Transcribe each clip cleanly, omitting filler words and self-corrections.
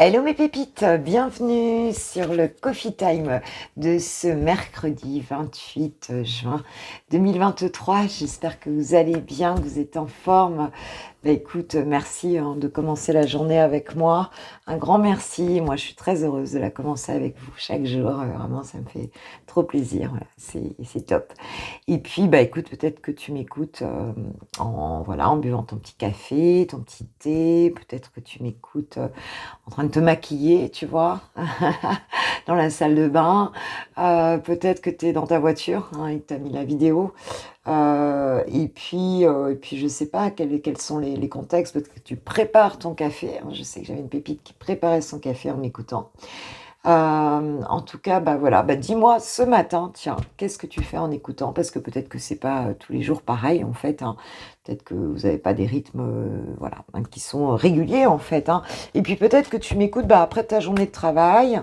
Hello mes pépites, bienvenue sur le Coffee Time de ce mercredi 28 juin 2023. J'espère que vous allez bien, que vous êtes en forme. Bah écoute, merci de commencer la journée avec moi. Un grand merci. Moi, je suis très heureuse de la commencer avec vous chaque jour. Vraiment, ça me fait trop plaisir. Voilà, c'est top. Et puis, bah écoute, peut-être que tu m'écoutes en buvant ton petit café, ton petit thé. Peut-être que tu m'écoutes en train de te maquiller, tu vois, dans la salle de bain. Peut-être que tu es dans ta voiture, hein, et que tu as mis la vidéo. Et puis, je sais pas quels sont les contextes. Peut-être que tu prépares ton café, hein. Je sais que j'avais une pépite qui préparait son café en m'écoutant. En tout cas, bah voilà, bah dis-moi ce matin, tiens, qu'est-ce que tu fais en écoutant? Parce que peut-être que c'est pas tous les jours pareil en fait, hein. Peut-être que vous n'avez pas des rythmes, voilà, hein, qui sont réguliers en fait, hein. Et puis peut-être que tu m'écoutes bah, après ta journée de travail,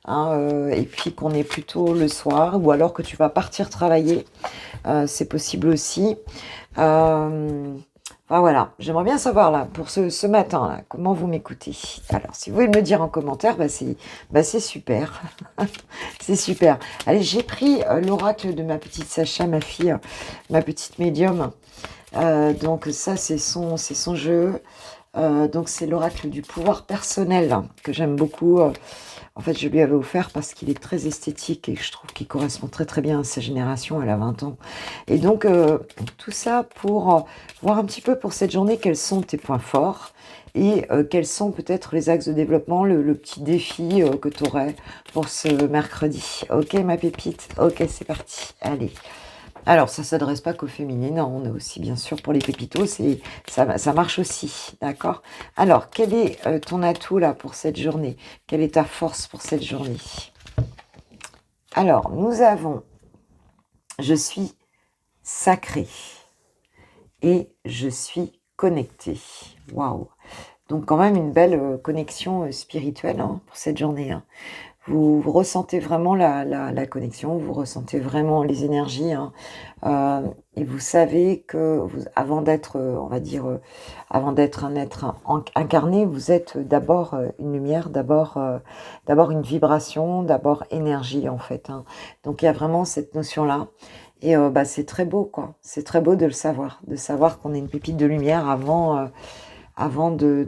hein, et puis qu'on est plutôt le soir, ou alors que tu vas partir travailler, c'est possible aussi. Euh, Enfin, voilà, j'aimerais bien savoir là, pour ce matin, là, comment vous m'écoutez. Alors, si vous voulez me le dire en commentaire, c'est super. C'est super. Allez, j'ai pris l'oracle de ma petite Sacha, ma fille, ma petite médium. Donc ça, c'est son jeu. Donc c'est l'oracle du pouvoir personnel, hein, que j'aime beaucoup. En fait, je lui avais offert parce qu'il est très esthétique et je trouve qu'il correspond très très bien à sa génération. Elle a 20 ans. Et donc, tout ça pour voir un petit peu pour cette journée quels sont tes points forts et quels sont peut-être les axes de développement, le petit défi que tu aurais pour ce mercredi. Ok, ma pépite. Ok, c'est parti. Allez. Alors, ça ne s'adresse pas qu'aux féminines, hein, on a aussi, bien sûr, pour les pépitos, ça marche aussi, d'accord? Alors, quel est ton atout, là, pour cette journée? Quelle est ta force pour cette journée? Alors, nous avons « Je suis sacrée » et « Je suis connectée ». Waouh! Donc, quand même, une belle connexion spirituelle, hein, pour cette journée, hein. Vous ressentez vraiment la connexion, vous ressentez vraiment les énergies, hein, et vous savez que avant d'être, on va dire, avant d'être un être incarné, vous êtes d'abord une lumière, d'abord une vibration, d'abord énergie en fait, hein. Donc il y a vraiment cette notion-là. Et bah, c'est très beau, quoi. C'est très beau de savoir qu'on est une pépite de lumière avant avant de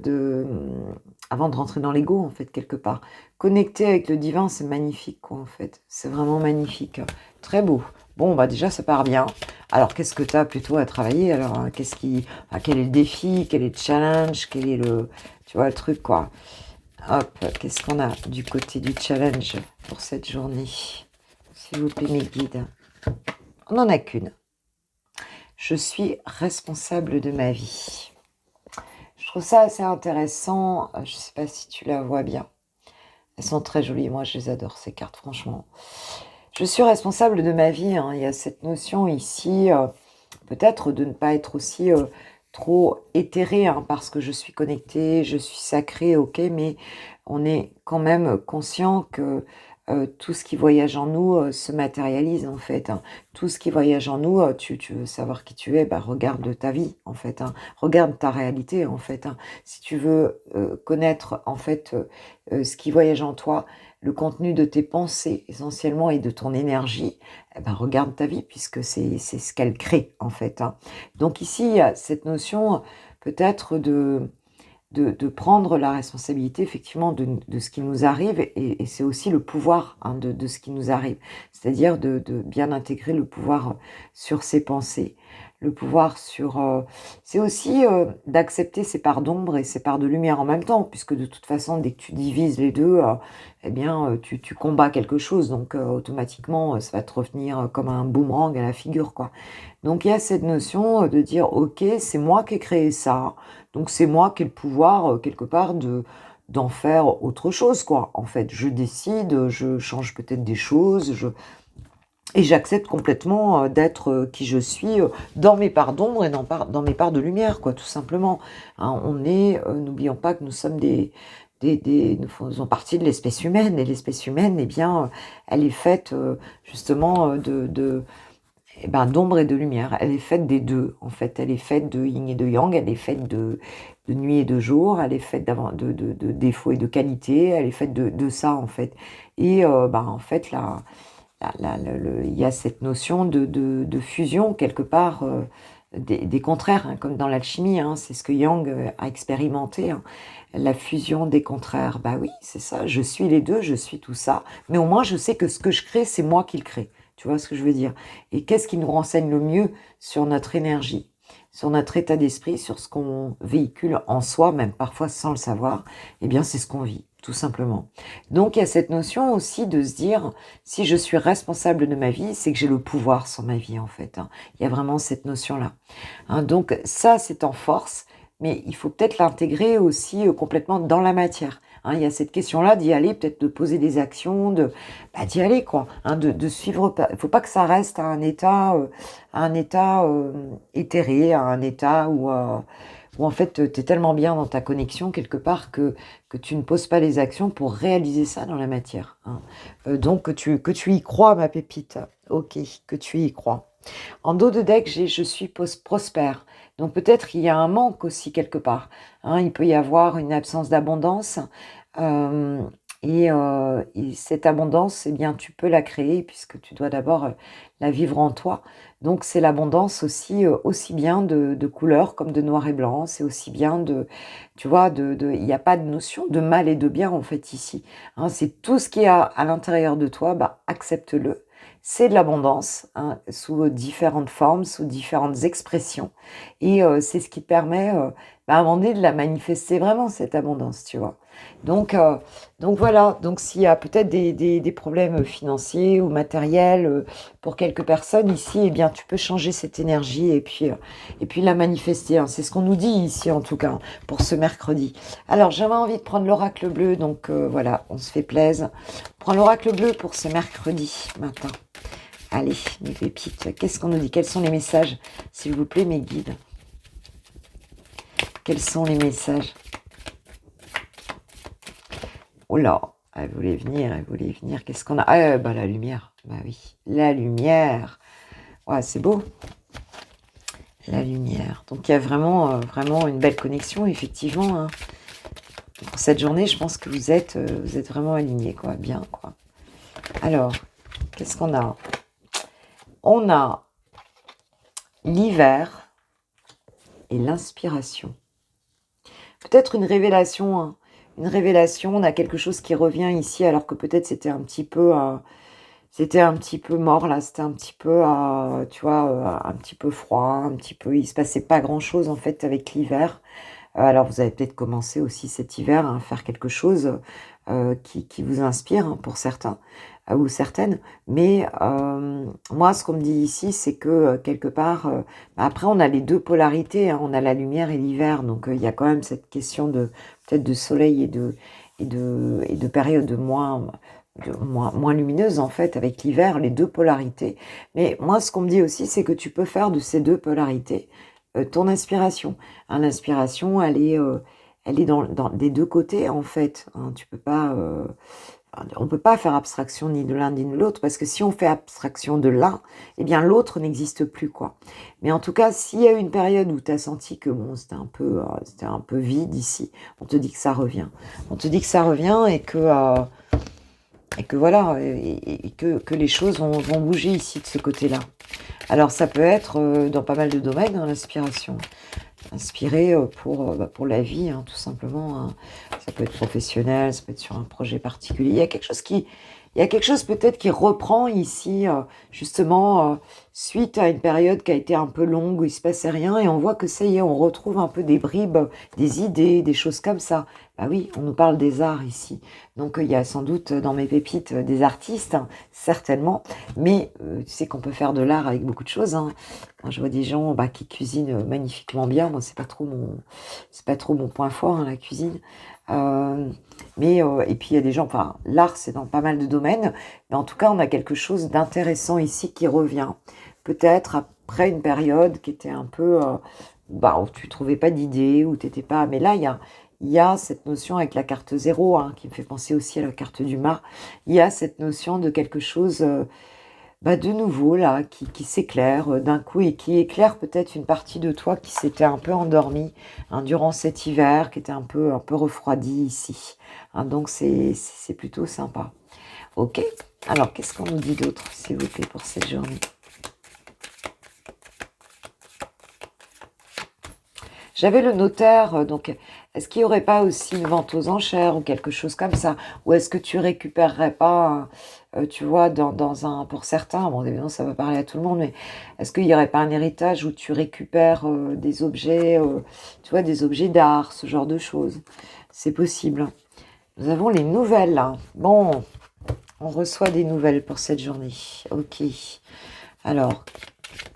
rentrer dans l'ego, en fait, quelque part. Connecter avec le divin, c'est magnifique, quoi, en fait. C'est vraiment magnifique. Très beau. Bon, bah déjà, ça part bien. Alors, qu'est-ce que tu as plutôt à travailler? Alors, hein, quel est le défi? Quel est le challenge? Quel est tu vois, le truc, quoi. Hop, qu'est-ce qu'on a du côté du challenge pour cette journée? S'il vous plaît, mes guides. On n'en a qu'une. Je suis responsable de ma vie. Je trouve ça assez intéressant. Je ne sais pas si tu la vois bien. Elles sont très jolies. Moi, je les adore, ces cartes, franchement. Je suis responsable de ma vie, hein. Il y a cette notion ici, peut-être de ne pas être aussi trop éthéré, hein, parce que je suis connectée, je suis sacrée, ok, mais on est quand même conscient que tout ce qui voyage en nous se matérialise en fait, hein. Tout ce qui voyage en nous, tu veux savoir qui tu es, bah, regarde ta vie en fait, hein. Regarde ta réalité en fait, hein. Si tu veux connaître en fait ce qui voyage en toi, le contenu de tes pensées essentiellement et de ton énergie, eh ben, regarde ta vie puisque c'est ce qu'elle crée en fait, hein. Donc ici, il y a cette notion peut-être de prendre la responsabilité effectivement de ce qui nous arrive et c'est aussi le pouvoir, hein, de ce qui nous arrive. C'est-à-dire de bien intégrer le pouvoir sur ses pensées, le pouvoir sur... c'est aussi d'accepter ses parts d'ombre et ses parts de lumière en même temps, puisque de toute façon, dès que tu divises les deux, eh bien, tu combats quelque chose, donc automatiquement, ça va te revenir comme un boomerang à la figure, quoi. Donc il y a cette notion de dire, ok, c'est moi qui ai créé ça, donc c'est moi qui ai le pouvoir, quelque part, d'en faire autre chose, quoi. En fait, je décide, je change peut-être des choses, et j'accepte complètement d'être qui je suis dans mes parts d'ombre et dans mes parts de lumière, quoi, tout simplement. Hein, n'oublions pas que nous sommes nous faisons partie de l'espèce humaine, et l'espèce humaine, eh bien, elle est faite justement d'ombre et de lumière. Elle est faite des deux, en fait. Elle est faite de yin et de yang, elle est faite de nuit et de jour, elle est faite de défauts et de qualités, elle est faite de ça, en fait. Et en fait, il y a cette notion de fusion, quelque part, des contraires, hein, comme dans l'alchimie, hein, c'est ce que Yang a expérimenté, hein, la fusion des contraires. Bah oui, c'est ça, je suis les deux, je suis tout ça, mais au moins je sais que ce que je crée, c'est moi qui le crée. Tu vois ce que je veux dire? Et qu'est-ce qui nous renseigne le mieux sur notre énergie, sur notre état d'esprit, sur ce qu'on véhicule en soi, même parfois sans le savoir? Eh bien, c'est ce qu'on vit, tout simplement. Donc, il y a cette notion aussi de se dire, si je suis responsable de ma vie, c'est que j'ai le pouvoir sur ma vie, en fait, hein. Il y a vraiment cette notion-là, hein. Donc, ça, c'est en force, mais il faut peut-être l'intégrer aussi complètement dans la matière, hein. Il y a cette question-là d'y aller, peut-être de poser des actions, d'y aller, quoi, hein, de suivre. Il ne faut pas que ça reste à un état éthéré, à un état où en fait, tu es tellement bien dans ta connexion quelque part que tu ne poses pas les actions pour réaliser ça dans la matière, hein. Donc, que tu y crois, ma pépite. Ok, que tu y crois. En dos de deck, j'ai je suis prospère. Donc peut-être il y a un manque aussi quelque part, hein. Il peut y avoir une absence d'abondance. euh, et cette abondance, eh bien, tu peux la créer puisque tu dois d'abord la vivre en toi. Donc c'est l'abondance aussi, aussi bien de couleurs comme de noir et blanc. C'est aussi bien tu vois, il n'y a pas de notion de mal et de bien en fait ici, hein. C'est tout ce qui est à l'intérieur de toi, bah, accepte-le. C'est de l'abondance, hein, sous différentes formes, sous différentes expressions. Et c'est ce qui permet, à un moment donné, de la manifester vraiment, cette abondance, tu vois. Donc, euh, donc voilà, donc s'il y a peut-être des problèmes financiers ou matériels pour quelques personnes ici, eh bien tu peux changer cette énergie et puis la manifester, hein. C'est ce qu'on nous dit ici en tout cas pour ce mercredi. Alors j'avais envie de prendre l'oracle bleu, donc voilà, on se fait plaisir. Prends l'oracle bleu pour ce mercredi matin. Allez, mes pépites, qu'est-ce qu'on nous dit? Quels sont les messages, s'il vous plaît, mes guides? Quels sont les messages? Oh là, elle voulait venir, elle voulait venir. Qu'est-ce qu'on a? Ah, bah la lumière. Bah oui, la lumière. Ouais, c'est beau. La lumière. Donc il y a vraiment, vraiment une belle connexion, effectivement, hein. Pour cette journée, je pense que vous êtes vraiment alignés, quoi. Bien, quoi. Alors, qu'est-ce qu'on a? On a l'hiver et l'inspiration. Peut-être une révélation, hein. Une révélation, on a quelque chose qui revient ici, alors que peut-être c'était un petit peu mort, là, c'était un petit peu, tu vois, un petit peu froid, un petit peu, il se passait pas grand-chose, en fait, avec l'hiver. Alors, vous avez peut-être commencé aussi cet hiver à faire quelque chose qui vous inspire, hein, pour certains ou certaines. Mais moi, ce qu'on me dit ici, c'est que quelque part, après, on a les deux polarités, hein, on a la lumière et l'hiver. Donc, il y a quand même cette question de peut-être de soleil et de période moins lumineuse, en fait, avec l'hiver, les deux polarités. Mais moi, ce qu'on me dit aussi, c'est que tu peux faire de ces deux polarités ton inspiration, hein. L'inspiration, elle est dans des deux côtés, en fait, hein. Tu peux pas, on peut pas faire abstraction ni de l'un ni de l'autre, parce que si on fait abstraction de l'un, eh bien l'autre n'existe plus, quoi. Mais en tout cas, s'il y a eu une période où tu as senti que bon, c'était un peu vide ici, on te dit que ça revient. On te dit que ça revient et que voilà, et que les choses vont bouger ici de ce côté-là. Alors ça peut être dans pas mal de domaines, hein, l'inspiration. Inspirer pour la vie, hein, tout simplement, hein. Ça peut être professionnel, ça peut être sur un projet particulier. Il y a quelque chose peut-être qui reprend ici, justement, suite à une période qui a été un peu longue où il se passait rien, et on voit que ça y est, on retrouve un peu des bribes, des idées, des choses comme ça. Bah oui, on nous parle des arts ici. Donc il y a sans doute dans mes pépites des artistes, hein, certainement, mais tu sais qu'on peut faire de l'art avec beaucoup de choses, hein. Quand je vois des gens qui cuisinent magnifiquement bien, moi c'est pas trop mon point fort, hein, la cuisine. Mais et puis il y a des gens, enfin l'art c'est dans pas mal de domaines, mais en tout cas on a quelque chose d'intéressant ici qui revient. Peut-être après une période qui était un peu, où tu trouvais pas d'idées, où t'étais pas. Mais là il y a cette notion avec la carte 0, hein, qui me fait penser aussi à la carte du mât. Il y a cette notion de quelque chose. de nouveau là, qui s'éclaire d'un coup et qui éclaire peut-être une partie de toi qui s'était un peu endormie hein, durant cet hiver, qui était un peu refroidi ici. Hein, donc c'est plutôt sympa. Ok, alors qu'est-ce qu'on nous dit d'autre, s'il vous plaît, pour cette journée? J'avais le notaire, donc est-ce qu'il n'y aurait pas aussi une vente aux enchères ou quelque chose comme ça? Ou est-ce que tu récupérerais pas, tu vois, dans un, pour certains, bon évidemment ça va parler à tout le monde, mais est-ce qu'il n'y aurait pas un héritage où tu récupères des objets, tu vois, des objets d'art, ce genre de choses? C'est possible. Nous avons les nouvelles là. Bon, on reçoit des nouvelles pour cette journée. Ok. Alors,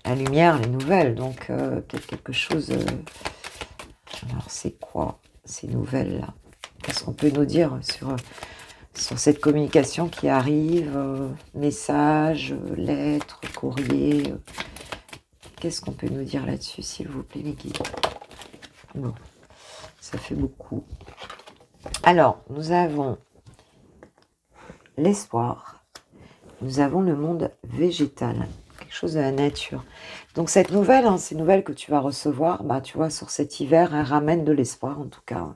la lumière, les nouvelles, donc peut-être quelque chose... alors, c'est quoi ces nouvelles-là? Qu'est-ce qu'on peut nous dire sur cette communication qui arrive? Messages, lettres, courriers. Qu'est-ce qu'on peut nous dire là-dessus, s'il vous plaît, mes guides? Bon, ça fait beaucoup. Alors, nous avons l'espoir. Nous avons le monde végétal, quelque chose de la nature. Donc cette nouvelle, hein, ces nouvelles que tu vas recevoir, tu vois, sur cet hiver, elles ramènent de l'espoir en tout cas.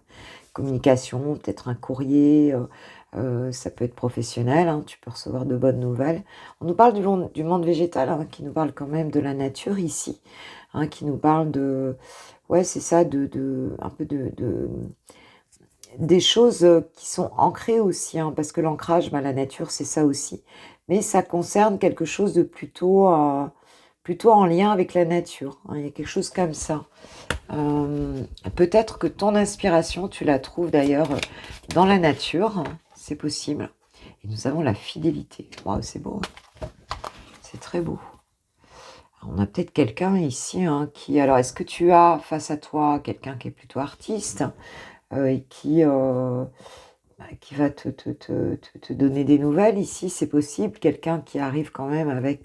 Communication, peut-être un courrier, ça peut être professionnel, hein, tu peux recevoir de bonnes nouvelles. On nous parle du monde végétal, hein, qui nous parle quand même de la nature ici, hein, qui nous parle de, ouais c'est ça, un peu des choses qui sont ancrées aussi, hein, parce que l'ancrage, la nature, c'est ça aussi. Mais ça concerne quelque chose de plutôt en lien avec la nature. Hein, il y a quelque chose comme ça. Peut-être que ton inspiration, tu la trouves d'ailleurs dans la nature. Hein, c'est possible. Et nous avons la fidélité. Waouh, c'est beau. Hein, c'est très beau. Alors, on a peut-être quelqu'un ici hein, qui... Alors, est-ce que tu as face à toi quelqu'un qui est plutôt artiste et qui va te donner des nouvelles ici, c'est possible. Quelqu'un qui arrive quand même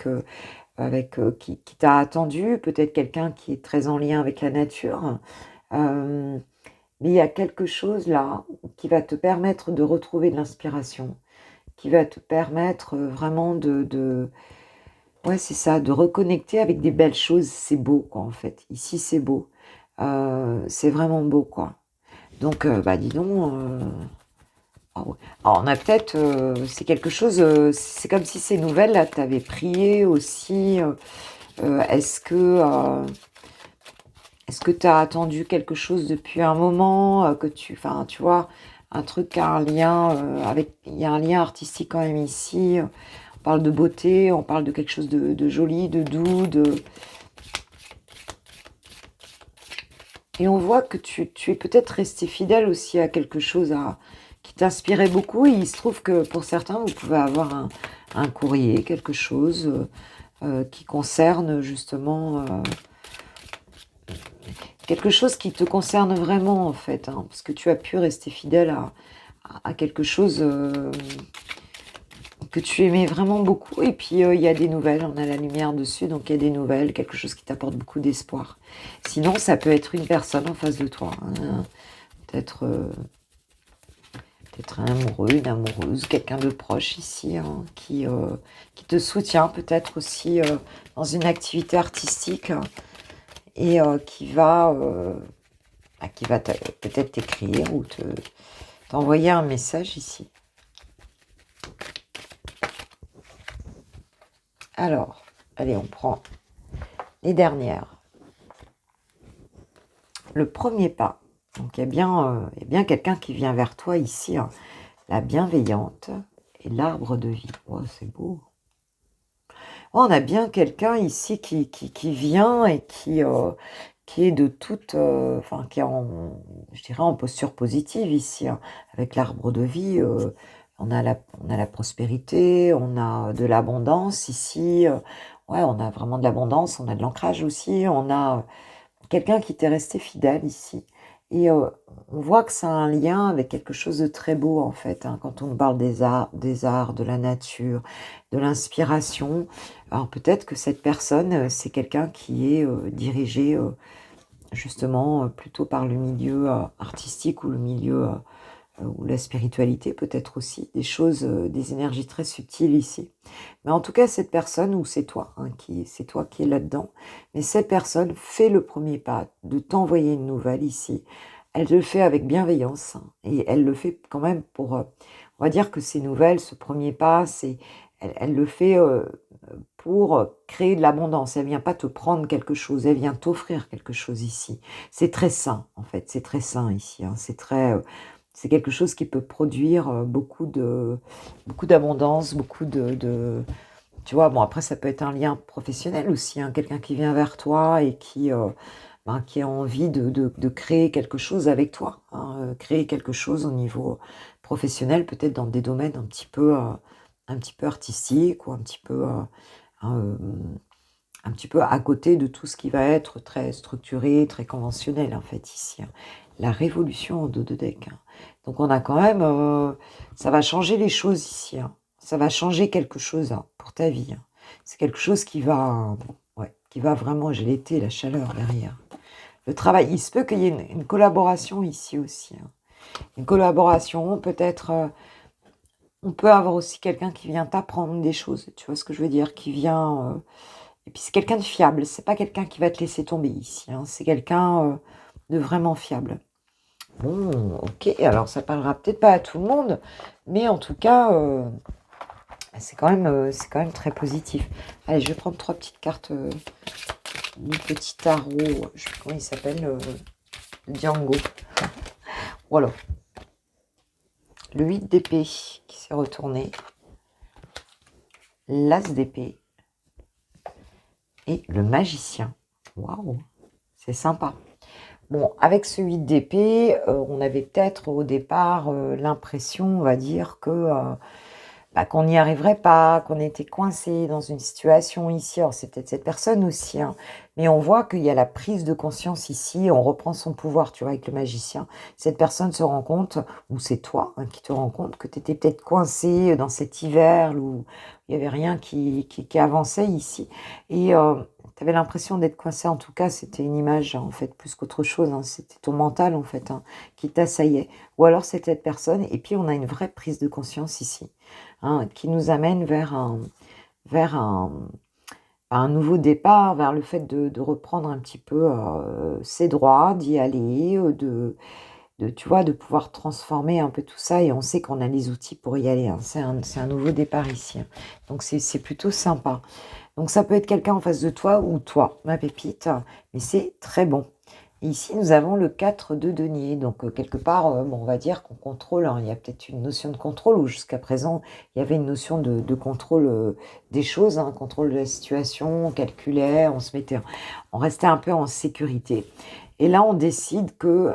qui t'a attendu, peut-être quelqu'un qui est très en lien avec la nature. Mais il y a quelque chose là qui va te permettre de retrouver de l'inspiration, qui va te permettre vraiment ouais, c'est ça, de reconnecter avec des belles choses. C'est beau, quoi, en fait. Ici, c'est beau. C'est vraiment beau, quoi. Donc, dis donc... ah ouais. Alors, on a peut-être... c'est quelque chose... c'est comme si ces nouvelles-là, tu avais prié aussi. Est-ce que tu as attendu quelque chose depuis un moment enfin, tu vois, un truc qui a un lien avec... Il y a un lien artistique quand même ici. On parle de beauté, on parle de quelque chose de joli, de doux, Et on voit que tu es peut-être resté fidèle aussi à quelque chose qui t'inspirait beaucoup. Et il se trouve que pour certains, vous pouvez avoir un courrier, quelque chose qui concerne justement... quelque chose qui te concerne vraiment en fait, hein, parce que tu as pu rester fidèle à quelque chose que tu aimais vraiment beaucoup. Et puis il y a des nouvelles, on a la lumière dessus, donc il y a des nouvelles, quelque chose qui t'apporte beaucoup d'espoir. Sinon, ça peut être une personne en face de toi, hein, peut-être un amoureux, une amoureuse, quelqu'un de proche ici, hein, qui te soutient peut-être aussi dans une activité artistique et qui va peut-être t'écrire ou t'envoyer un message ici. Alors, allez, on prend les dernières. Le premier pas. Donc, il y a bien quelqu'un qui vient vers toi ici. Hein. La bienveillante et l'arbre de vie. Oh, c'est beau. Oh, on a bien quelqu'un ici qui vient et qui est de toute... enfin, qui est je dirais, en posture positive ici. Hein. Avec l'arbre de vie, on a la prospérité, on a de l'abondance ici. Ouais, on a vraiment de l'abondance, on a de l'ancrage aussi. On a quelqu'un qui t'est resté fidèle ici. Et on voit que ça a un lien avec quelque chose de très beau, en fait, hein, quand on parle des arts, de la nature, de l'inspiration. Alors peut-être que cette personne, c'est quelqu'un qui est dirigé justement plutôt par le milieu artistique ou le milieu ou la spiritualité peut-être aussi, des choses, des énergies très subtiles ici. Mais en tout cas, cette personne, ou c'est toi, hein, c'est toi qui es là-dedans, mais cette personne fait le premier pas de t'envoyer une nouvelle ici. Elle le fait avec bienveillance, hein, et elle le fait quand même pour, on va dire que ces nouvelles, ce premier pas, elle le fait pour créer de l'abondance. Elle vient pas te prendre quelque chose, elle vient t'offrir quelque chose ici. C'est très sain, en fait, c'est très sain ici, hein. C'est quelque chose qui peut produire beaucoup d'abondance, tu vois, bon, après, ça peut être un lien professionnel aussi, hein, quelqu'un qui vient vers toi et qui a envie de créer quelque chose avec toi, hein, créer quelque chose au niveau professionnel, peut-être dans des domaines un petit peu artistiques ou un, un petit peu à côté de tout ce qui va être très structuré, très conventionnel, en fait, ici, hein. La révolution en dos de deck, hein. Donc on a quand même, ça va changer les choses ici, hein. Ça va changer quelque chose, hein, pour ta vie, hein. C'est quelque chose ouais, qui va vraiment, j'ai l'été, la chaleur derrière. Le travail, il se peut qu'il y ait une collaboration ici aussi, hein. Une collaboration, peut-être, on peut avoir aussi quelqu'un qui vient t'apprendre des choses, tu vois ce que je veux dire? Qui vient, et puis c'est quelqu'un de fiable, c'est pas quelqu'un qui va te laisser tomber ici, hein, c'est quelqu'un, de vraiment fiable. Bon, OK, alors ça parlera peut-être pas à tout le monde, mais en tout cas, c'est quand même très positif. Allez, je vais prendre 3 petites cartes, du petit tarot, je sais plus comment il s'appelle, Django. Voilà. Le 8 d'épée qui s'est retourné, l'as d'épée et le magicien. Waouh, c'est sympa. Bon, avec ce 8 d'épée, on avait peut-être au départ l'impression, on va dire, qu'on n'y arriverait pas, qu'on était coincé dans une situation ici. Alors, c'est peut-être cette personne aussi, hein, mais on voit qu'il y a la prise de conscience ici, on reprend son pouvoir, tu vois, avec le magicien. Cette personne se rend compte, ou c'est toi, hein, qui te rends compte que tu étais peut-être coincé dans cet hiver où il n'y avait rien qui avançait ici. Et tu avais l'impression d'être coincé, en tout cas, c'était une image, en fait, plus qu'autre chose, hein, c'était ton mental, en fait, hein, qui t'assaillait. Ou alors c'est cette personne, et puis on a une vraie prise de conscience ici, hein, qui nous amène vers un nouveau départ, vers le fait de reprendre un petit peu ses droits, d'y aller, tu vois, de pouvoir transformer un peu tout ça, et on sait qu'on a les outils pour y aller, hein. C'est un nouveau départ ici, hein. Donc c'est plutôt sympa. Donc ça peut être quelqu'un en face de toi ou toi, ma pépite, mais c'est très bon. Et ici, nous avons le 4 de denier. Donc quelque part, bon, on va dire qu'on contrôle, hein. Il y a peut-être une notion de contrôle, où jusqu'à présent, il y avait une notion de contrôle des choses, hein, contrôle de la situation, on calculait, on restait un peu en sécurité. Et là, on décide que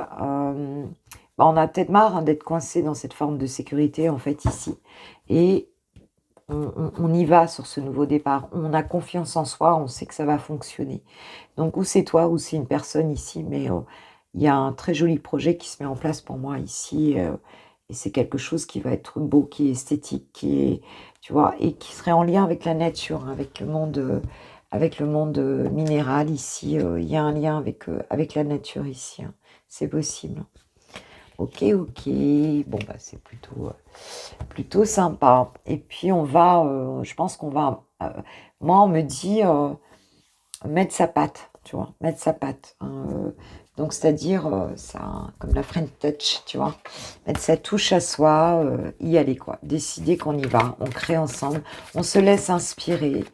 on a peut-être marre, hein, d'être coincé dans cette forme de sécurité, en fait, ici. Et on y va sur ce nouveau départ. On a confiance en soi, on sait que ça va fonctionner. Donc, ou c'est toi, ou c'est une personne ici, mais il y a un très joli projet qui se met en place pour moi ici, et c'est quelque chose qui va être beau, qui est esthétique, tu vois, et qui serait en lien avec la nature, hein, avec le monde minéral ici. Il y a un lien avec la nature ici, hein. C'est possible. Ok, ok. Bon, bah, c'est plutôt sympa. Et puis, je pense qu'on va, moi, on me dit mettre sa patte, tu vois, mettre sa patte, hein, donc, c'est-à-dire, ça, comme la French touch, tu vois, mettre sa touche à soi, y aller, quoi. Décider qu'on y va, on crée ensemble, on se laisse inspirer.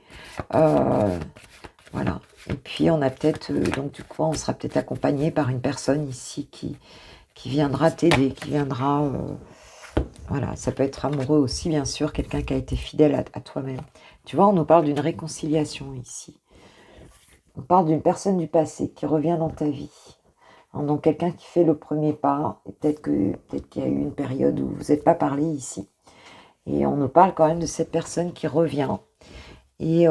Voilà. Et puis, on a peut-être, donc, du coup, on sera peut-être accompagné par une personne ici qui viendra t'aider, qui viendra. Voilà, ça peut être amoureux aussi, bien sûr, quelqu'un qui a été fidèle à toi-même. Tu vois, on nous parle d'une réconciliation ici. On parle d'une personne du passé qui revient dans ta vie. Hein, donc quelqu'un qui fait le premier pas. Et peut-être qu'il y a eu une période où vous n'êtes pas parlé ici. Et on nous parle quand même de cette personne qui revient. Et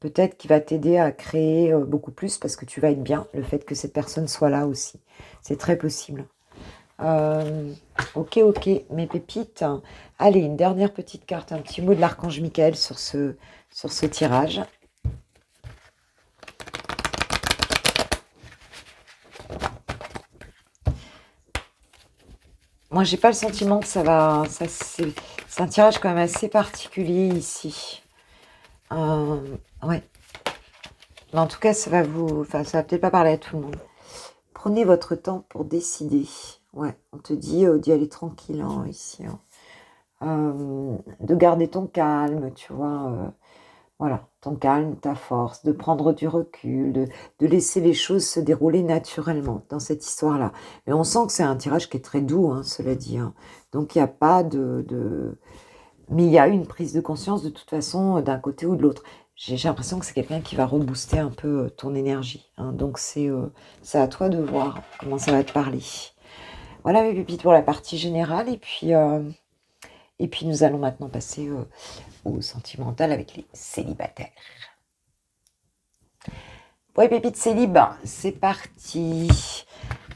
peut-être qu'il va t'aider à créer beaucoup plus, parce que tu vas être bien, le fait que cette personne soit là aussi. C'est très possible. Ok, ok, mes pépites. Allez, une dernière petite carte, un petit mot de l'archange Michael sur ce tirage. moi, j'ai pas le sentiment que ça va... C'est un tirage quand même assez particulier ici. Ouais. Mais en tout cas, ça va vous... Enfin, ça va peut-être pas parler à tout le monde. Prenez votre temps pour décider. Ouais, on te dit d'y aller tranquille ici. De garder ton calme, tu vois. Voilà, ton calme, ta force, de prendre du recul, de laisser les choses se dérouler naturellement dans cette histoire-là. Mais on sent que c'est un tirage qui est très doux, cela dit. Donc il n'y a pas Mais il y a une prise de conscience de toute façon d'un côté ou de l'autre. J'ai l'impression que c'est quelqu'un qui va rebooster un peu ton énergie. Donc c'est à toi de voir comment ça va te parler. Voilà mes pépites pour la partie générale. Et puis nous allons maintenant passer au sentimental avec les célibataires. Ouais, pépite célib, c'est parti.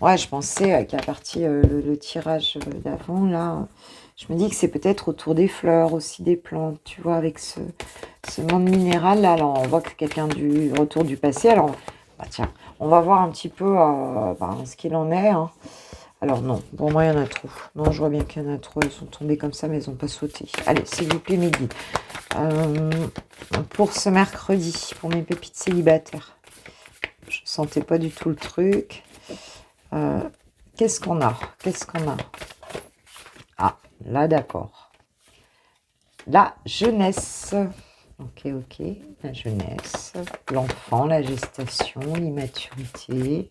Ouais, je pensais avec la partie, le tirage d'avant, là, je me dis que c'est peut-être autour des fleurs, aussi des plantes, tu vois, avec ce monde minéral, là. Alors, on voit que c'est quelqu'un du retour du passé. Alors, bah tiens, on va voir un petit peu ce qu'il en est. Alors non, pour moi, il y en a trop. Non, je vois bien qu'il y en a trop. Elles sont tombées comme ça, mais elles n'ont pas sauté. Allez, s'il vous plaît, midi. Pour ce mercredi, pour mes pépites célibataires. Je sentais pas du tout le truc. Qu'est-ce qu'on a? Ah, là, d'accord. La jeunesse. Ok. La jeunesse. L'enfant, la gestation, l'immaturité.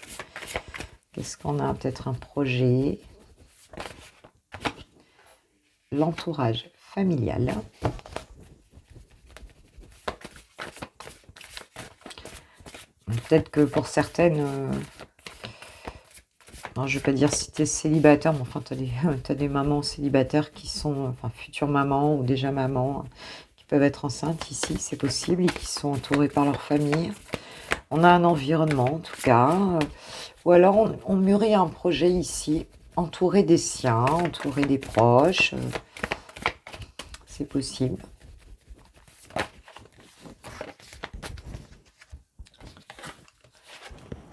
Qu'est-ce qu'on a? Peut-être un projet. L'entourage familial. Peut-être que pour certaines... non, je ne vais pas dire si tu es célibataire, mais enfin, tu as des mamans célibataires qui sont... Enfin, futures mamans ou déjà mamans, qui peuvent être enceintes ici, c'est possible, et qui sont entourées par leur famille. On a un environnement, en tout cas. Ou alors, on mûrit un projet ici, entouré des siens, entouré des proches. C'est possible.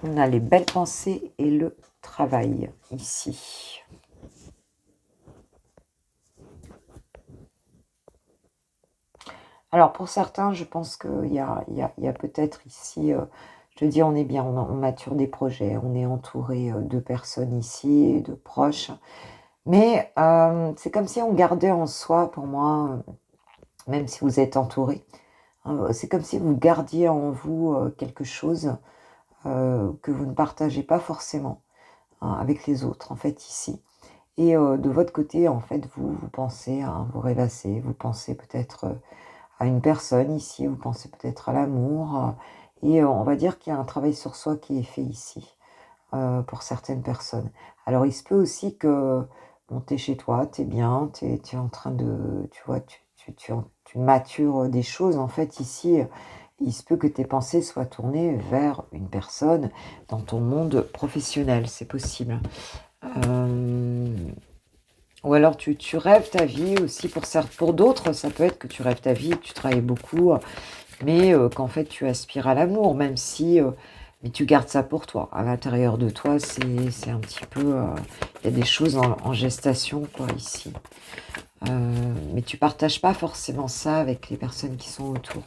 On a les belles pensées et le travail ici. Alors pour certains, je pense qu'il y a peut-être ici, je te dis, on est bien, on mature des projets, on est entouré de personnes ici, de proches. Mais c'est comme si on gardait en soi, pour moi, même si vous êtes entouré, c'est comme si vous gardiez en vous quelque chose que vous ne partagez pas forcément avec les autres, en fait, ici. Et de votre côté, en fait, vous pensez, vous rêvassez, vous pensez peut-être à une personne ici, vous pensez peut-être à l'amour. Et on va dire qu'il y a un travail sur soi qui est fait ici, pour certaines personnes. Alors, il se peut aussi que, bon, tu es chez toi, tu es bien, tu es en train de, tu vois, tu matures des choses, en fait, ici. Il se peut que tes pensées soient tournées vers une personne dans ton monde professionnel, c'est possible. Ou alors tu rêves ta vie aussi, pour d'autres, ça peut être que tu rêves ta vie, que tu travailles beaucoup, mais qu'en fait tu aspires à l'amour, même si... mais tu gardes ça pour toi. À l'intérieur de toi, c'est un petit peu... il y a des choses en gestation, quoi, ici. Mais tu partages pas forcément ça avec les personnes qui sont autour.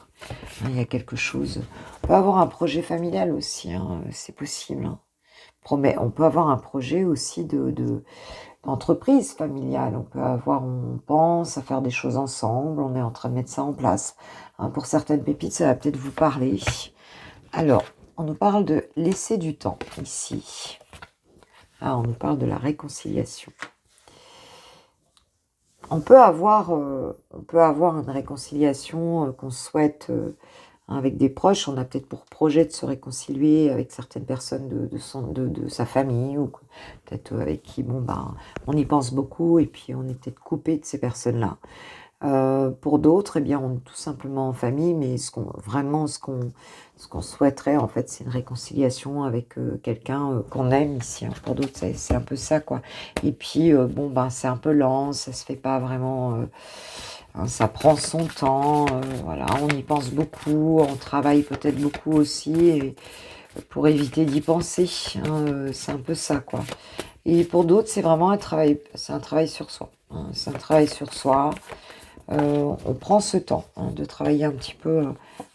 Il y a quelque chose... On peut avoir un projet familial aussi, c'est possible. On peut avoir un projet aussi d'entreprise familiale. On pense à faire des choses ensemble, on est en train de mettre ça en place. Pour certaines pépites, ça va peut-être vous parler. Alors, on nous parle de laisser du temps ici. On nous parle de la réconciliation. On peut avoir une réconciliation qu'on souhaite avec des proches. On a peut-être pour projet de se réconcilier avec certaines personnes de sa famille, ou peut-être avec qui on y pense beaucoup et puis on est peut-être coupé de ces personnes-là. Pour d'autres, eh bien, on est tout simplement en famille, mais ce qu'on souhaiterait, en fait, c'est une réconciliation avec quelqu'un qu'on aime ici. Pour d'autres, c'est un peu ça, quoi. Et puis, c'est un peu lent, ça se fait pas vraiment... ça prend son temps, voilà, on y pense beaucoup, on travaille peut-être beaucoup aussi, et pour éviter d'y penser, c'est un peu ça, quoi. Et pour d'autres, c'est vraiment c'est un travail sur soi, hein. C'est un travail sur soi. On prend ce temps, hein, de travailler un petit peu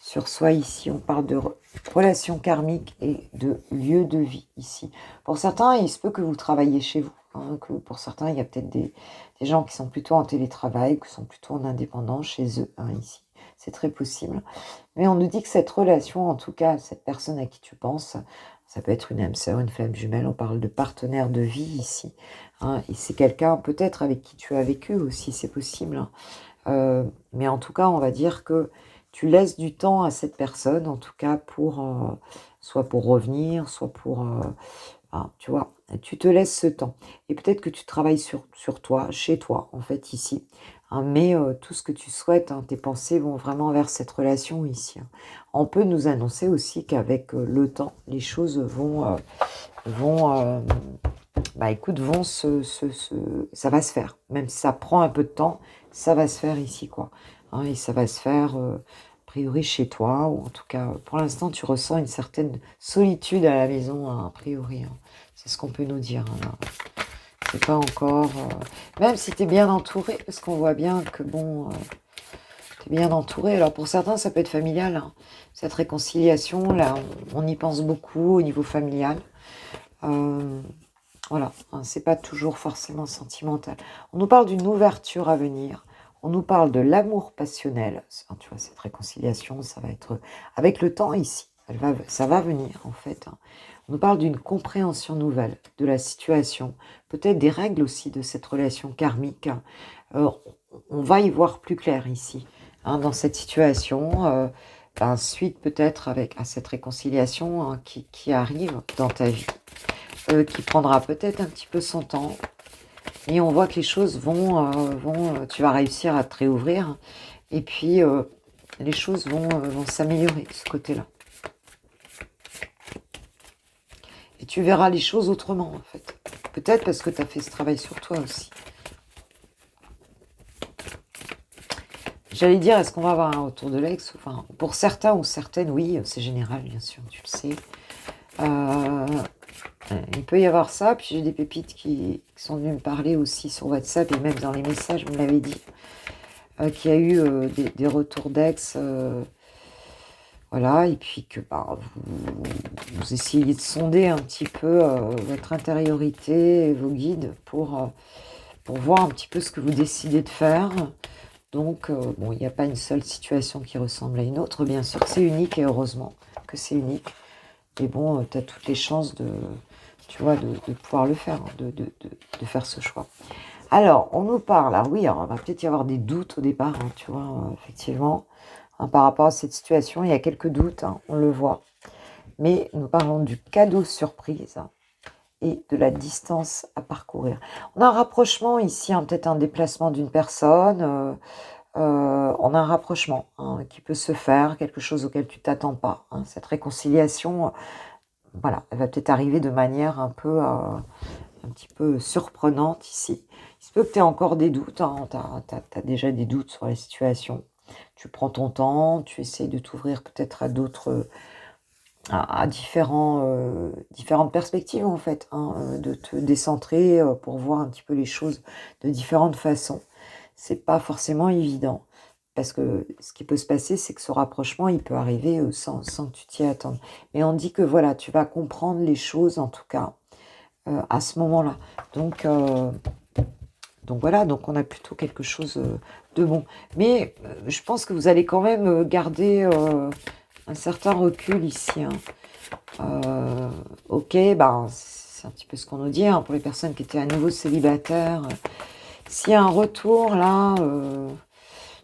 sur soi ici. On parle de relations karmiques et de lieu de vie ici. Pour certains, il se peut que vous travailliez chez vous, hein, que pour certains, il y a peut-être des gens qui sont plutôt en télétravail, qui sont plutôt en indépendant chez eux, hein, ici. C'est très possible. Mais on nous dit que cette relation, en tout cas, cette personne à qui tu penses, ça peut être une âme sœur, une flamme jumelle, on parle de partenaire de vie ici, hein, et c'est quelqu'un peut-être avec qui tu as vécu aussi, c'est possible, hein. Mais en tout cas, on va dire que tu laisses du temps à cette personne, en tout cas pour soit pour revenir, soit pour tu vois, tu te laisses ce temps. Et peut-être que tu travailles sur toi, chez toi, en fait, ici, hein, mais tout ce que tu souhaites, hein, tes pensées vont vraiment vers cette relation ici, hein. On peut nous annoncer aussi qu'avec le temps, les choses vont bah écoute, ça va se faire. Même si ça prend un peu de temps, ça va se faire ici, quoi, hein, et ça va se faire, a priori chez toi, ou en tout cas, pour l'instant, tu ressens une certaine solitude à la maison, hein, a priori, hein. C'est ce qu'on peut nous dire, hein, là. C'est pas encore, même si tu es bien entouré, parce qu'on voit bien que bon, tu es bien entouré. Alors pour certains, ça peut être familial, hein. Cette réconciliation, là, on y pense beaucoup au niveau familial. Voilà, hein, c'est pas toujours forcément sentimental. On nous parle d'une ouverture à venir. On nous parle de l'amour passionnel. Tu vois, cette réconciliation, ça va être avec le temps ici. Ça va venir en fait, hein. On nous parle d'une compréhension nouvelle de la situation, peut-être des règles aussi de cette relation karmique. Euh, on va y voir plus clair ici, hein, dans cette situation. Suite peut-être à cette réconciliation, hein, qui arrive dans ta vie. Qui prendra peut-être un petit peu son temps. Et on voit que les choses tu vas réussir à te réouvrir. Et puis, les choses vont s'améliorer de ce côté-là. Et tu verras les choses autrement, en fait. Peut-être parce que tu as fait ce travail sur toi aussi. J'allais dire, est-ce qu'on va avoir un retour de l'ex? Enfin, pour certains ou certaines, oui, c'est général, bien sûr, tu le sais. Il peut y avoir ça, puis j'ai des pépites qui sont venues me parler aussi sur WhatsApp et même dans les messages, vous me l'avez dit, qu'il y a eu des retours d'ex, voilà, et puis que vous essayez de sonder un petit peu votre intériorité et vos guides pour voir un petit peu ce que vous décidez de faire. Donc, bon, il n'y a pas une seule situation qui ressemble à une autre, bien sûr, c'est unique et heureusement que c'est unique. Et bon, tu as toutes les chances tu vois, de pouvoir le faire, hein, de faire ce choix. Alors, on nous parle, oui, alors, il va peut-être y avoir des doutes au départ, hein, tu vois, effectivement, hein, par rapport à cette situation, il y a quelques doutes, hein, on le voit. Mais nous parlons du cadeau surprise, hein, et de la distance à parcourir. On a un rapprochement ici, hein, peut-être un déplacement d'une personne, on a un rapprochement, hein, qui peut se faire, quelque chose auquel tu t'attends pas, hein. Cette réconciliation, voilà, elle va peut-être arriver de manière un petit peu surprenante ici. Il se peut que tu aies encore des doutes, hein, tu as déjà des doutes sur la situation. Tu prends ton temps, tu essayes de t'ouvrir peut-être à d'autres, à différentes perspectives en fait, hein, de te décentrer pour voir un petit peu les choses de différentes façons. C'est pas forcément évident. Parce que ce qui peut se passer, c'est que ce rapprochement, il peut arriver sans que tu t'y attendes. Mais on dit que voilà, tu vas comprendre les choses, en tout cas, à ce moment-là. Donc voilà, donc on a plutôt quelque chose de bon. Mais je pense que vous allez quand même garder un certain recul ici, hein. Ok, c'est un petit peu ce qu'on nous dit, hein, pour les personnes qui étaient à nouveau célibataires. S'il y a un retour, là...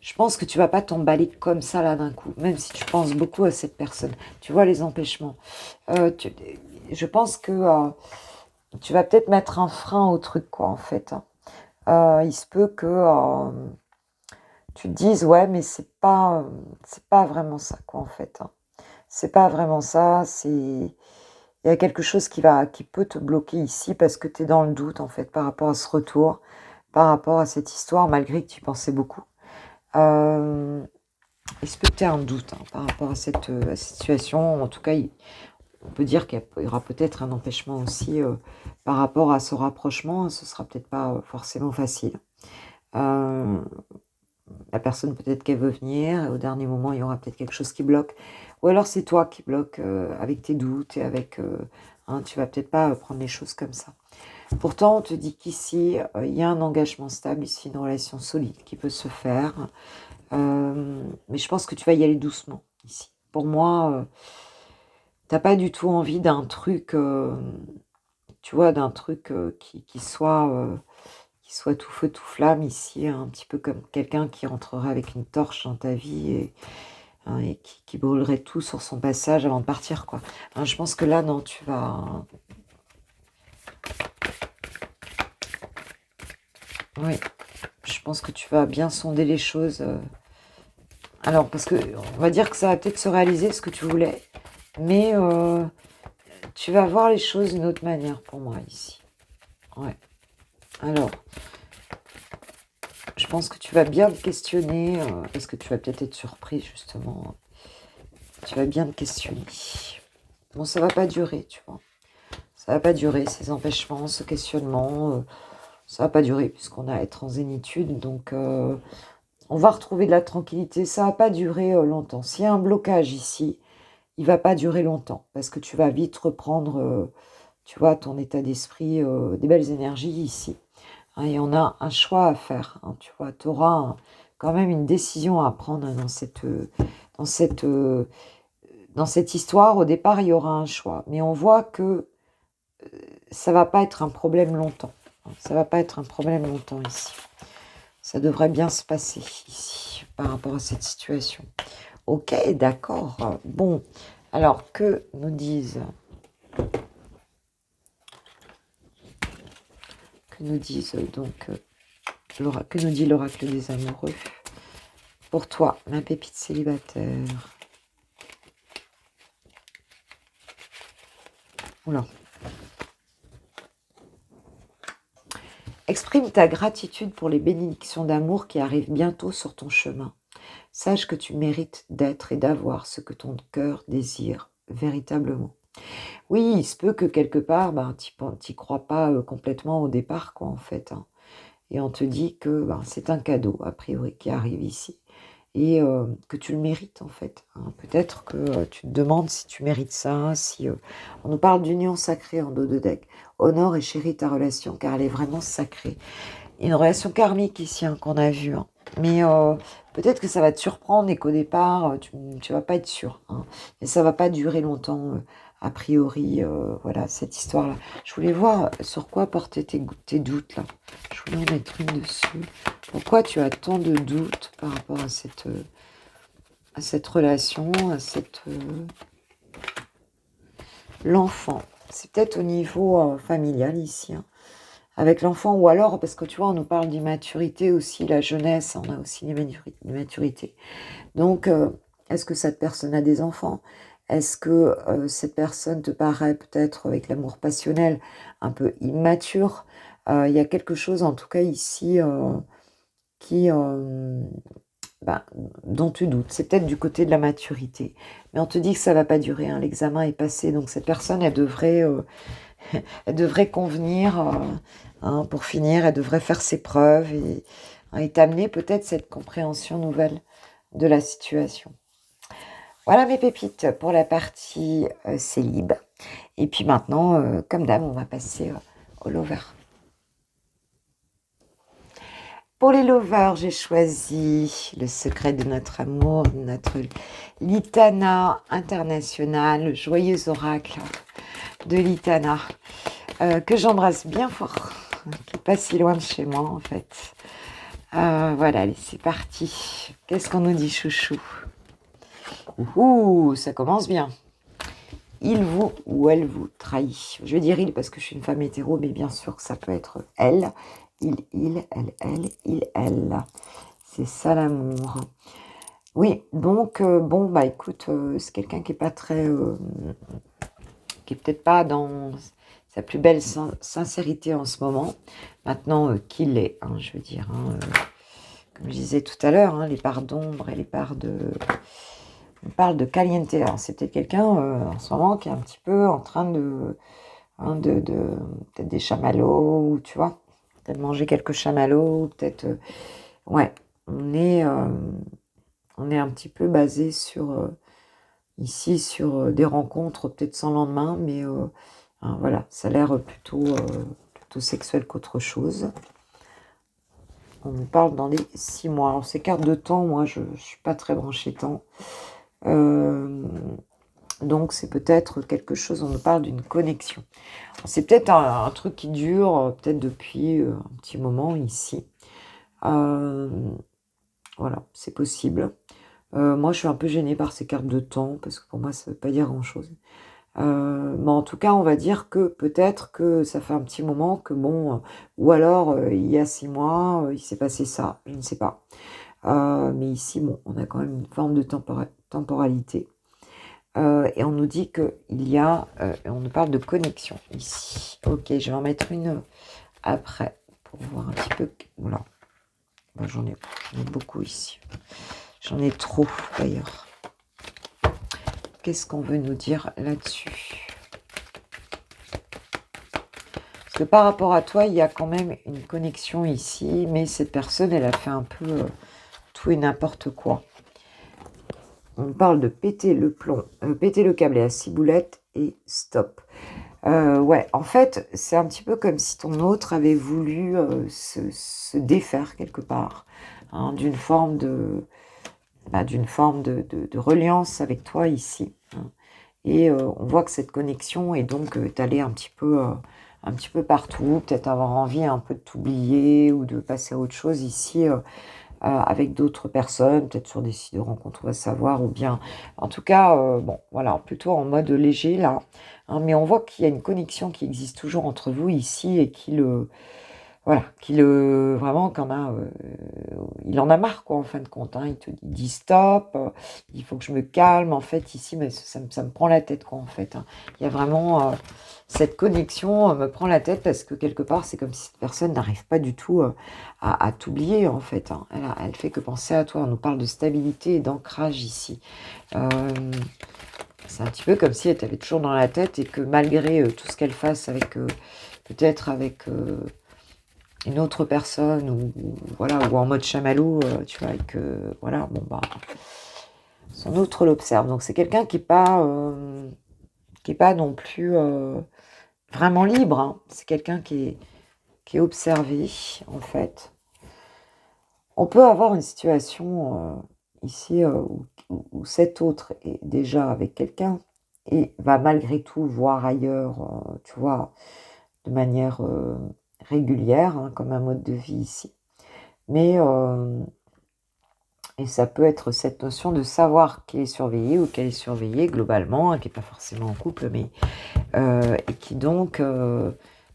je pense que tu vas pas t'emballer comme ça là d'un coup, même si tu penses beaucoup à cette personne. Tu vois les empêchements. Je pense que tu vas peut-être mettre un frein au truc, quoi, en fait, hein. Il se peut que tu te dises, ouais, mais c'est pas vraiment ça, quoi, en fait, hein. C'est pas vraiment ça. Il y a quelque chose qui peut te bloquer ici parce que tu es dans le doute, en fait, par rapport à ce retour, par rapport à cette histoire, malgré que tu y pensais beaucoup. Il se peut que tu aies un doute, hein, par rapport à cette situation. En tout cas, on peut dire qu'il y aura peut-être un empêchement aussi par rapport à ce rapprochement. Ce sera peut-être pas forcément facile. La personne, peut-être qu'elle veut venir, et au dernier moment, il y aura peut-être quelque chose qui bloque. Ou alors, c'est toi qui bloques avec tes doutes et avec... tu vas peut-être pas prendre les choses comme ça. Pourtant, on te dit qu'ici, il y a un engagement stable, ici, une relation solide qui peut se faire. Mais je pense que tu vas y aller doucement, ici. Pour moi, t'as pas du tout envie d'un truc, tu vois, d'un truc qui soit tout feu, tout flamme ici, un petit peu comme quelqu'un qui rentrerait avec une torche dans ta vie et qui brûlerait tout sur son passage avant de partir, quoi. Je pense que là, non, tu vas... Oui, je pense que tu vas bien sonder les choses. Alors, parce que on va dire que ça va peut-être se réaliser ce que tu voulais, mais tu vas voir les choses d'une autre manière pour moi ici. Ouais. Alors, je pense que tu vas bien te questionner, parce que tu vas peut-être être surpris justement. Tu vas bien te questionner. Bon, ça va pas durer, tu vois. Ça va pas durer, ces empêchements, ce questionnement. Ça va pas durer puisqu'on a à être en zénitude. Donc, on va retrouver de la tranquillité. Ça va pas durer longtemps. S'il y a un blocage ici, il va pas durer longtemps parce que tu vas vite reprendre, tu vois, ton état d'esprit, des belles énergies ici. Et on a un choix à faire. Tu vois, tu auras quand même une décision à prendre dans cette, dans cette histoire. Au départ, il y aura un choix. Mais on voit que ça va pas être un problème longtemps. Ça va pas être un problème longtemps ici. Ça devrait bien se passer ici par rapport à cette situation. Ok, d'accord. Bon, alors que nous disent donc que nous dit l'oracle des amoureux pour toi, ma pépite célibataire. Oula. Exprime ta gratitude pour les bénédictions d'amour qui arrivent bientôt sur ton chemin. Sache que tu mérites d'être et d'avoir ce que ton cœur désire véritablement. Oui, il se peut que quelque part, t'y crois pas complètement au départ, quoi, en fait. Et on te dit que c'est un cadeau, a priori, qui arrive ici. Et que tu le mérites, en fait. Peut-être que tu te demandes si tu mérites ça, si... on nous parle d'union sacrée en dos de deck. Honore et chéris ta relation, car elle est vraiment sacrée. Une relation karmique ici, qu'on a vue. Mais peut-être que ça va te surprendre et qu'au départ, tu vas pas être sûr. Et ça va pas durer longtemps, a priori, voilà, cette histoire-là. Je voulais voir sur quoi portaient tes doutes, là. Je voulais en mettre une dessus. Pourquoi tu as tant de doutes par rapport à cette relation, à cette... l'enfant. C'est peut-être au niveau familial ici, avec l'enfant, ou alors, parce que tu vois, on nous parle d'immaturité aussi, la jeunesse, on a aussi l'immaturité. Donc, est-ce que cette personne a des enfants? Est-ce que cette personne te paraît peut-être, avec l'amour passionnel, un peu immature? Il y a quelque chose, en tout cas ici, qui, dont tu doutes. C'est peut-être du côté de la maturité. Mais on te dit que ça ne va pas durer. L'examen est passé, donc cette personne, elle devrait convenir pour finir. Elle devrait faire ses preuves et t'amener peut-être cette compréhension nouvelle de la situation. Voilà mes pépites pour la partie célib. Et puis maintenant, comme d'hab, on va passer au lover. Pour les lovers, j'ai choisi le secret de notre amour, notre Litana international, le joyeux oracle de Litana, que j'embrasse bien fort, qui n'est pas si loin de chez moi en fait. Voilà, allez, c'est parti. Qu'est-ce qu'on nous dit, chouchou? Ouh, ça commence bien. Il vous ou elle vous trahit. Je vais dire il parce que je suis une femme hétéro, mais bien sûr que ça peut être elle. Il, elle. C'est ça l'amour. Oui, donc, écoute, c'est quelqu'un qui est pas très... qui est peut-être pas dans sa plus belle sincérité en ce moment. Maintenant qu'il est, je veux dire, comme je disais tout à l'heure, les parts d'ombre et les parts de... On parle de caliente. Alors, c'est peut-être quelqu'un en ce moment qui est un petit peu en train de... hein, peut-être des chamallows, ou tu vois, peut-être manger quelques chamallows, peut-être... ouais, on est un petit peu basé sur... ici, sur des rencontres, peut-être sans lendemain, mais hein, voilà, ça a l'air plutôt sexuel qu'autre chose. On nous parle dans les 6 mois. Alors, ces cartes de temps, moi, je ne suis pas très branchée temps. Donc, c'est peut-être quelque chose, on nous parle d'une connexion. C'est peut-être un truc qui dure, peut-être depuis un petit moment ici. Voilà, c'est possible. Moi, je suis un peu gênée par ces cartes de temps, parce que pour moi, ça ne veut pas dire grand-chose. Mais en tout cas, on va dire que peut-être que ça fait un petit moment que bon, ou alors il y a 6 mois, il s'est passé ça, je ne sais pas. Mais ici, bon, on a quand même une forme de temporalité. Et on nous dit qu'il y a, on nous parle de connexion ici. Ok, je vais en mettre une après pour voir un petit peu. Voilà, ben, j'en ai beaucoup ici. J'en ai trop d'ailleurs. Qu'est-ce qu'on veut nous dire là-dessus? Parce que par rapport à toi, il y a quand même une connexion ici, mais cette personne, elle a fait un peu tout et n'importe quoi. On parle de péter le plomb, péter le câble à ciboulette et stop. Ouais, en fait, c'est un petit peu comme si ton autre avait voulu se défaire quelque part, hein, d'une forme de reliance avec toi ici. Hein. Et on voit que cette connexion est donc allée un petit peu partout, peut-être avoir envie un peu de t'oublier ou de passer à autre chose ici avec d'autres personnes, peut-être sur des sites de rencontres, on va savoir, ou bien, en tout cas, bon, voilà, plutôt en mode léger là, hein, mais on voit qu'il y a une connexion qui existe toujours entre vous ici et voilà, vraiment, il en a marre, quoi, en fin de compte, hein, il dit stop, il faut que je me calme, en fait, ici, mais ça me prend la tête, quoi, en fait, hein. Il y a vraiment cette connexion me prend la tête parce que quelque part, c'est comme si cette personne n'arrive pas du tout à t'oublier, en fait, hein. Elle fait que penser à toi. On nous parle de stabilité et d'ancrage ici. C'est un petit peu comme si elle t'avait toujours dans la tête et que malgré tout ce qu'elle fasse avec, peut-être avec une autre personne ou en mode chamallow, tu vois, et que voilà, bon bah, son autre l'observe. Donc c'est quelqu'un qui est pas non plus vraiment libre, hein. C'est quelqu'un qui est observé, en fait. On peut avoir une situation ici où cet autre est déjà avec quelqu'un et va malgré tout voir ailleurs, tu vois, de manière régulière, hein, comme un mode de vie ici. Mais, et ça peut être cette notion de savoir qui est surveillé ou qu'elle est surveillée globalement, hein, qui n'est pas forcément en couple, mais et qui donc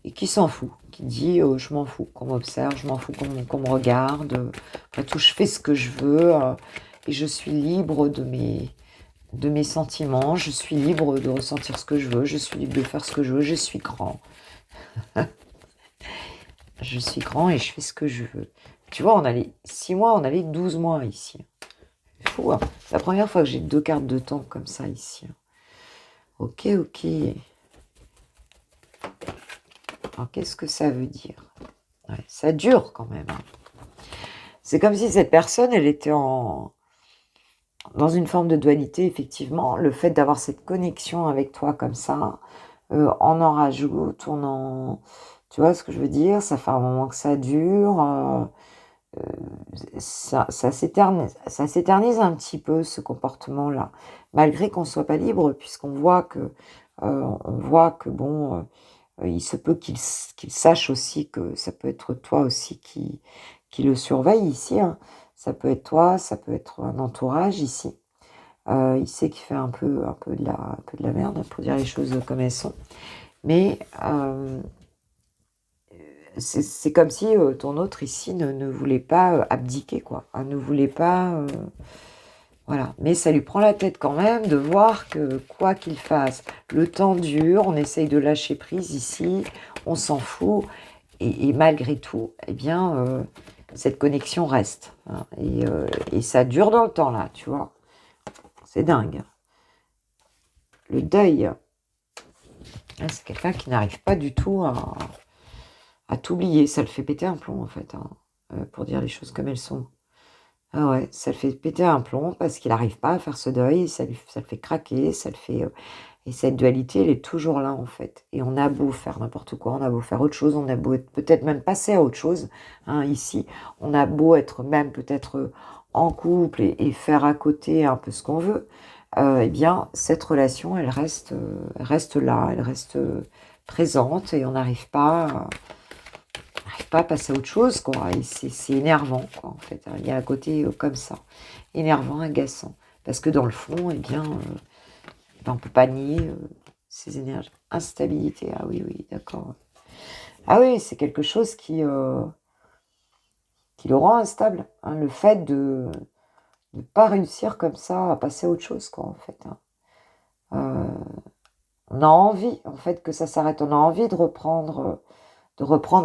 et qui s'en fout, qui dit je m'en fous qu'on m'observe, je m'en fous qu'on me regarde, après tout je fais ce que je veux et je suis libre de mes sentiments, je suis libre de ressentir ce que je veux, je suis libre de faire ce que je veux, je suis grand. Je suis grand et je fais ce que je veux. Tu vois, on a les 6 mois, on a les 12 mois ici. C'est fou, hein. C'est la première fois que j'ai 2 cartes de temps comme ça ici. Ok. Alors, qu'est-ce que ça veut dire? Ouais, ça dure quand même, hein. C'est comme si cette personne, elle était dans une forme de dualité, effectivement. Le fait d'avoir cette connexion avec toi comme ça, on en rajoute, tu vois ce que je veux dire? Ça fait un moment que ça dure. Ça s'éternise un petit peu, ce comportement-là. Malgré qu'on ne soit pas libre, puisqu'on voit que bon... il se peut qu'il sache aussi que ça peut être toi aussi qui le surveille ici, hein. Ça peut être toi, ça peut être un entourage ici. Il sait qu'il fait un peu de la merde, pour dire les choses comme elles sont. Mais c'est comme si ton autre ici ne voulait pas abdiquer, quoi. Hein, ne voulait pas... voilà, mais ça lui prend la tête quand même de voir que quoi qu'il fasse, le temps dure, on essaye de lâcher prise ici, on s'en fout, et malgré tout, eh bien, cette connexion reste, hein, et ça dure dans le temps là, tu vois. C'est dingue. Le deuil. C'est quelqu'un qui n'arrive pas du tout à t'oublier. Ça le fait péter un plomb, en fait, hein, pour dire les choses comme elles sont. Ah ouais, ça le fait péter un plomb parce qu'il n'arrive pas à faire ce deuil. Ça le fait craquer, ça le fait... et cette dualité, elle est toujours là, en fait. Et on a beau faire n'importe quoi, on a beau faire autre chose, on a beau peut-être même passer à autre chose, hein, ici. On a beau être même peut-être en couple et faire à côté un peu ce qu'on veut. Eh bien, cette relation, elle reste là, elle reste présente et on n'arrive pas à passer à autre chose, quoi. Et c'est énervant, quoi, en fait. Il y a un côté comme ça, énervant, agaçant. Parce que dans le fond, eh bien, on ne peut pas nier ces énergies. Instabilité, ah oui, oui, d'accord. Ah oui, c'est quelque chose qui le rend instable, hein, le fait de ne pas réussir comme ça à passer à autre chose, quoi, en fait. Hein. On a envie, en fait, que ça s'arrête. On a envie de reprendre,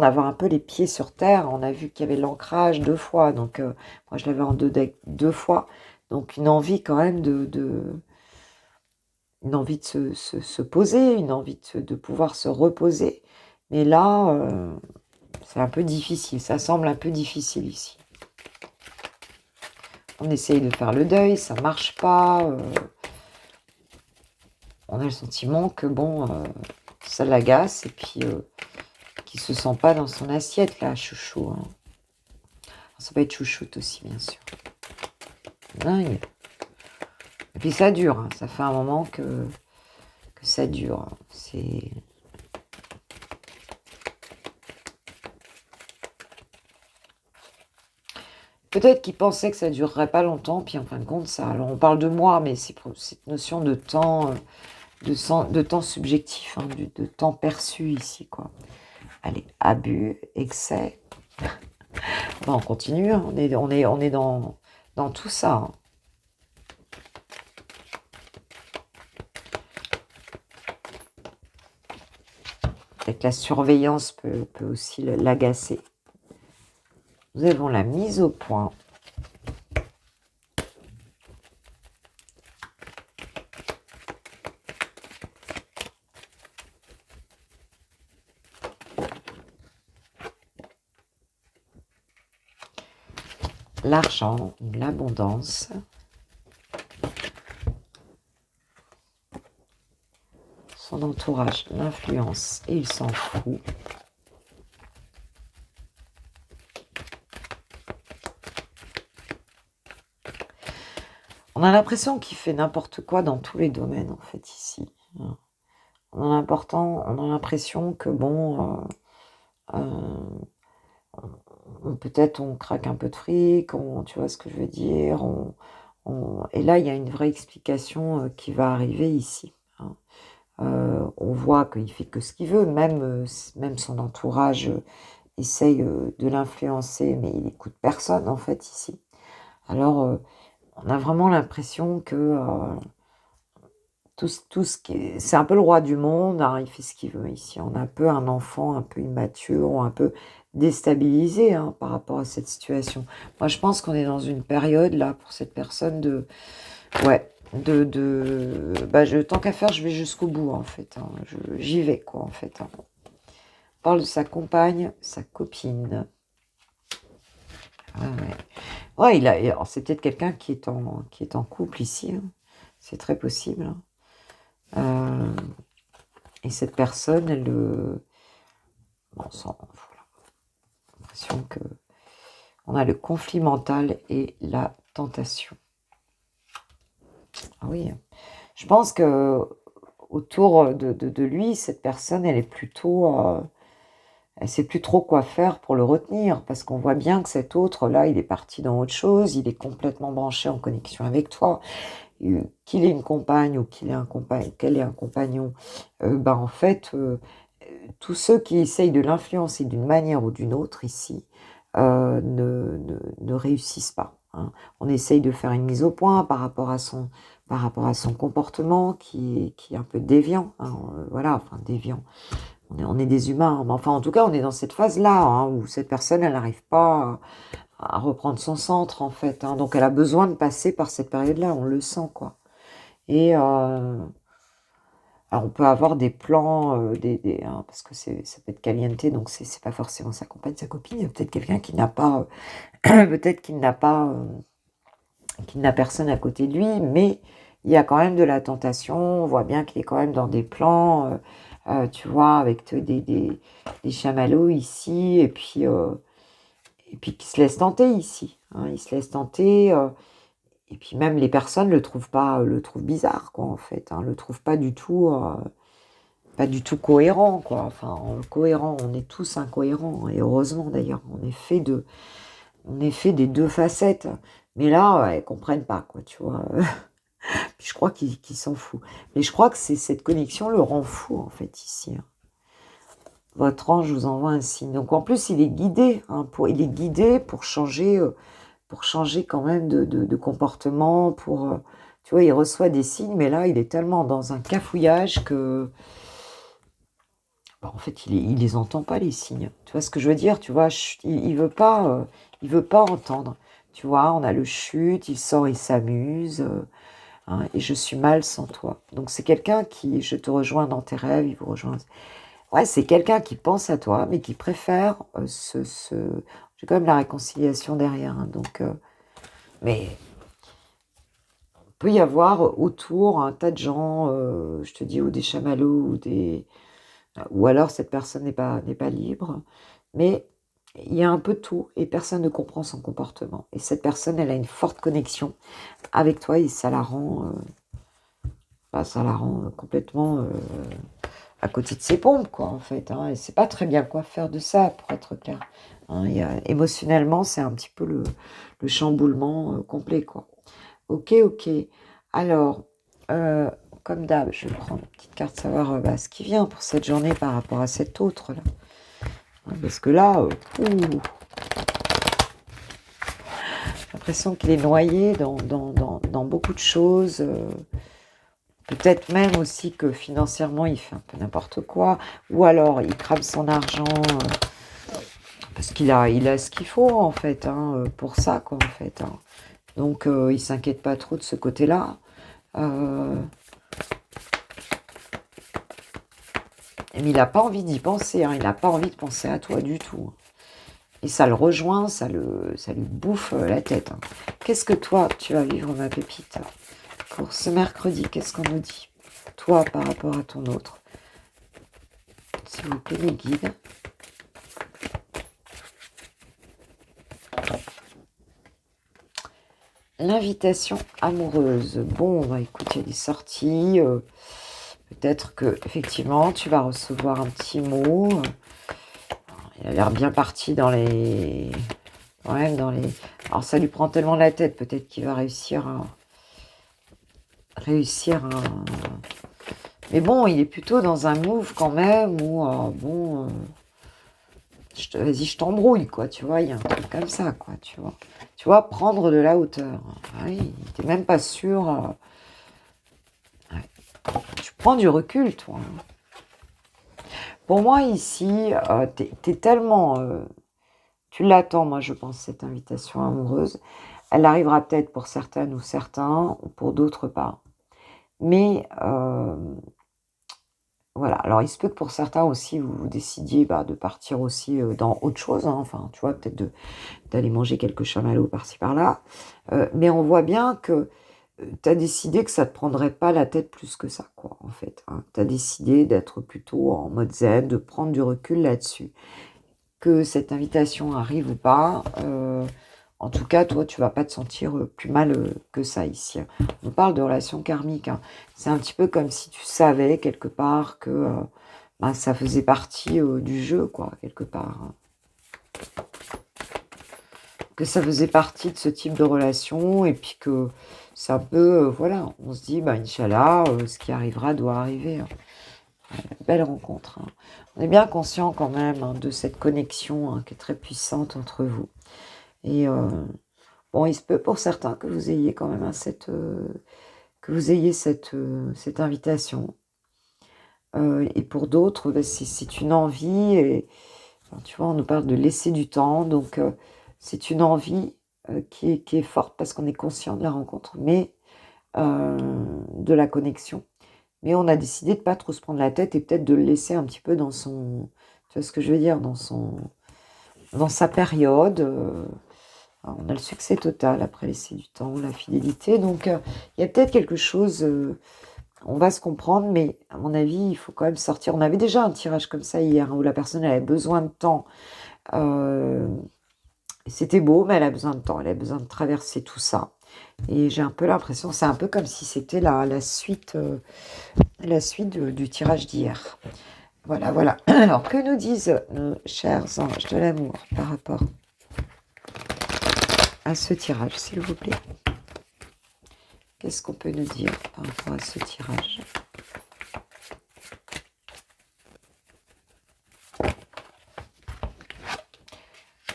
avoir un peu les pieds sur terre. On a vu qu'il y avait l'ancrage 2 fois, donc moi je l'avais en 2 decks 2 fois, donc une envie quand même une envie de se poser, une envie de pouvoir se reposer. Mais là, c'est un peu difficile, ça semble un peu difficile ici. On essaye de faire le deuil, ça marche pas. On a le sentiment que bon, ça l'agace et puis qu'il se sent pas dans son assiette là, chouchou. Hein. Ça peut être chouchoute aussi, bien sûr. Dingue. Et puis ça dure, hein. Ça fait un moment que ça dure. C'est... Peut-être qu'il pensait que ça durerait pas longtemps, puis en fin de compte, ça... Alors on parle de moi, mais c'est pour cette notion de temps, de temps subjectif, hein, de temps perçu ici, quoi. Allez, abus, excès. Bon, on continue, hein. On est dans tout ça. Hein. Peut-être la surveillance peut aussi l'agacer. Nous avons la mise au point. L'argent, l'abondance. Son entourage, l'influence, et il s'en fout. On a l'impression qu'il fait n'importe quoi dans tous les domaines, en fait, ici. On a l'impression que, bon, peut-être on craque un peu de fric, tu vois ce que je veux dire. Et là, il y a une vraie explication qui va arriver ici. Hein. On voit qu'il fait que ce qu'il veut, même son entourage essaye de l'influencer, mais il n'écoute personne, en fait, ici. Alors, on a vraiment l'impression que tout ce qui est... C'est un peu le roi du monde, hein, il fait ce qu'il veut ici. On a un peu un enfant un peu immature, ou un peu déstabilisé hein, par rapport à cette situation. Moi, je pense qu'on est dans une période, là, pour cette personne de... Ouais, tant qu'à faire, je vais jusqu'au bout, en fait. Hein. J'y vais, quoi, en fait. Hein. On parle de sa compagne, sa copine. Ah, ouais. Ouais, c'est peut-être quelqu'un qui est en couple ici. Hein. C'est très possible. Hein. Et cette personne, elle... Bon, voilà. L'impression que... On a le conflit mental et la tentation. Ah oui. Je pense que autour de lui, cette personne, elle est plutôt... elle sait plus trop quoi faire pour le retenir, parce qu'on voit bien que cet autre-là, il est parti dans autre chose, il est complètement branché en connexion avec toi. Qu'il ait une compagne ou qu'elle ait un compagnon, en fait, tous ceux qui essayent de l'influencer d'une manière ou d'une autre ici ne réussissent pas. Hein. On essaye de faire une mise au point par rapport à son comportement qui est un peu déviant. Hein. Voilà, enfin déviant. On est des humains, mais enfin en tout cas on est dans cette phase-là hein, où cette personne elle n'arrive pas à reprendre son centre en fait. Hein. Donc elle a besoin de passer par cette période-là, on le sent quoi. Et alors on peut avoir des plans, parce que ça peut être caliente, donc c'est pas forcément sa compagne, sa copine. Il y a peut-être quelqu'un qui n'a pas, peut-être qu'il n'a pas, qu'il n'a personne à côté de lui, mais il y a quand même de la tentation. On voit bien qu'il est quand même dans des plans, tu vois, avec des chamallows ici, et puis qui se laisse tenter ici, hein. Il se laisse tenter, et puis même les personnes le trouvent bizarre, quoi, en fait, hein, le trouvent pas du tout cohérent, quoi. Enfin, cohérent, on est tous incohérents, et heureusement d'ailleurs, on est fait des deux facettes. Mais là, elles comprennent pas, quoi, tu vois. Puis je crois qu'il s'en fout. Mais je crois que c'est cette connexion le rend fou, en fait, ici, hein. Votre ange vous envoie un signe. Donc en plus, il est guidé, hein, il est guidé pour changer quand même de comportement, tu vois, il reçoit des signes, mais là, il est tellement dans un cafouillage que, bah, en fait, il les entend pas, les signes. Tu vois ce que je veux dire? Tu vois, il veut pas entendre. Tu vois, on a le chute, il sort, il s'amuse, hein, et je suis mal sans toi. Donc c'est quelqu'un qui, je te rejoins dans tes rêves, il vous rejoint. Ouais, c'est quelqu'un qui pense à toi, mais qui préfère j'ai quand même la réconciliation derrière, hein, donc, mais il peut y avoir autour un tas de gens, je te dis, ou des chamallows, ou alors cette personne n'est pas libre, mais il y a un peu de tout et personne ne comprend son comportement. Et cette personne, elle a une forte connexion avec toi et ça la rend complètement à côté de ses pompes, quoi, en fait, hein. Et c'est pas très bien quoi faire de ça, pour être clair, hein. Émotionnellement, c'est un petit peu le chamboulement complet, quoi. Ok, ok. Alors, euh, comme d'hab, je vais prendre une petite carte savoir ce qui vient pour cette journée par rapport à cette autre là. Hein, parce que là, j'ai l'impression qu'il est noyé dans beaucoup de choses. Peut-être même aussi que financièrement, il fait un peu n'importe quoi. Ou alors, il crame son argent parce il a ce qu'il faut, en fait, hein, pour ça, quoi, en fait, hein. Donc, il s'inquiète pas trop de ce côté-là. Euh, mais il n'a pas envie d'y penser, hein. Il n'a pas envie de penser à toi du tout. Et ça le rejoint, ça lui bouffe la tête, hein. Qu'est-ce que toi, tu vas vivre, ma pépite, pour ce mercredi? Qu'est-ce qu'on nous dit? Toi, par rapport à ton autre. S'il vous plaît, les guides. L'invitation amoureuse. Bon, bah écoute, il y a des sorties. Peut-être que effectivement, tu vas recevoir un petit mot. Il a l'air bien parti dans les... Ouais, dans les... Alors ça lui prend tellement la tête, peut-être qu'il va réussir à... Mais bon, il est plutôt dans un move quand même où, bon, vas-y, je t'embrouille, quoi, tu vois, il y a un truc comme ça, quoi, tu vois. Tu vois, prendre de la hauteur. Ah oui, t'es même pas sûr. Ouais. Tu prends du recul, toi, hein. Pour moi, ici, t'es tellement... tu l'attends, moi, je pense, cette invitation amoureuse. Elle arrivera peut-être pour certaines ou certains, ou pour d'autres pas. Mais... voilà, alors il se peut que pour certains aussi, vous décidiez de partir aussi dans autre chose, hein. Enfin, tu vois, peut-être d'aller manger quelques chamallows par-ci par-là. Mais on voit bien que tu as décidé que ça ne te prendrait pas la tête plus que ça, quoi, en fait, hein. Tu as décidé d'être plutôt en mode zen, de prendre du recul là-dessus. Que cette invitation arrive ou pas, en tout cas, toi, tu vas pas te sentir plus mal que ça ici. On parle de relations karmiques, hein. C'est un petit peu comme si tu savais quelque part que ça faisait partie du jeu, quoi, quelque part, hein. Que ça faisait partie de ce type de relation et puis que c'est un peu, voilà, on se dit, Inch'Allah, ce qui arrivera doit arriver, hein. Belle rencontre, hein. On est bien conscient quand même, hein, de cette connexion, hein, qui est très puissante entre vous. Et bon, il se peut pour certains que vous ayez quand même que vous ayez cette invitation. Et pour d'autres, c'est une envie. Et enfin, tu vois, on nous parle de laisser du temps. Donc, c'est une envie qui est forte parce qu'on est conscient de la rencontre. Mais de la connexion. Mais on a décidé de ne pas trop se prendre la tête et peut-être de le laisser un petit peu dans son... Tu vois ce que je veux dire? Dans sa période. On a le succès total après laisser du temps, la fidélité. Donc, il y a peut-être quelque chose... on va se comprendre, mais à mon avis, il faut quand même sortir. On avait déjà un tirage comme ça hier, où la personne avait besoin de temps. C'était beau, mais elle a besoin de temps. Elle a besoin de traverser tout ça. Et j'ai un peu l'impression, c'est un peu comme si c'était la suite, du tirage d'hier. Voilà, voilà. Alors, que nous disent nos chers anges de l'amour par rapport à ce tirage, s'il vous plaît? Qu'est-ce qu'on peut nous dire par rapport à ce tirage?